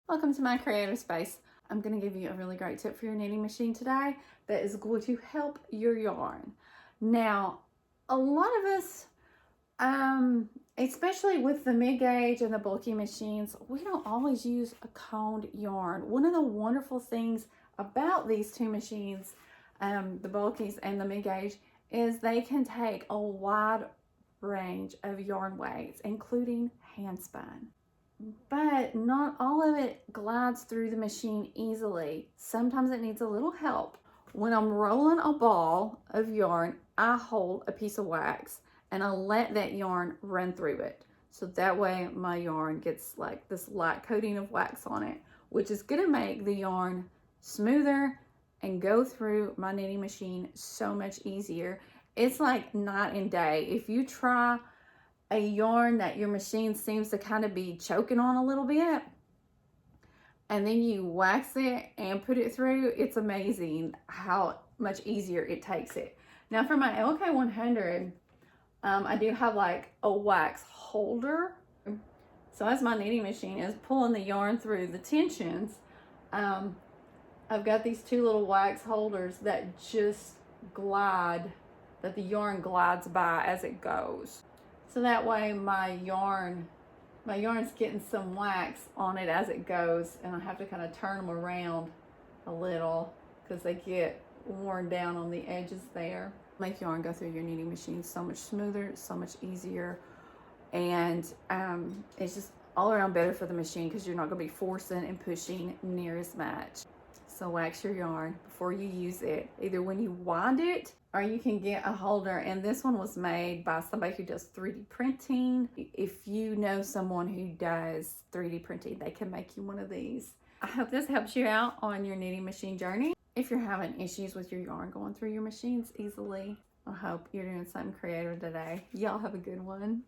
Welcome to my creative space. I'm going to give you a really great tip for your knitting machine today that is going to help your yarn. Now, a lot of us, especially with the mid-gauge and the bulky machines, we don't always use a coned yarn. One of the wonderful things about these two machines, the bulkies and the mid-gauge, is they can take a wide range of yarn weights, including hand spun. But not all of it glides through the machine easily. Sometimes it needs a little help. When I'm rolling a ball of yarn, I hold a piece of wax and I let that yarn run through it. So that way my yarn gets like this light coating of wax on it, which is gonna make the yarn smoother and go through my knitting machine so much easier. It's like night and day. If you try a yarn that your machine seems to kind of be choking on a little bit, and then you wax it and put it through, it's amazing how much easier it takes it. Now for my Lk150, I do have like a wax holder. So as my knitting machine is pulling the yarn through the tensions, I've got these two little wax holders that just glide, that the yarn glides by as it goes. So that way my yarn's getting some wax on it as it goes, and I have to kind of turn them around a little because they get worn down on the edges there. Make yarn go through your knitting machine so much smoother, so much easier, and it's just all around better for the machine because you're not going to be forcing and pushing near as much. So wax your yarn before you use it, either when you wind it or you can get a holder. And this one was made by somebody who does 3D printing. If you know someone who does 3D printing, they can make you one of these. I hope this helps you out on your knitting machine journey. If you're having issues with your yarn going through your machines easily, I hope you're doing something creative today. Y'all have a good one.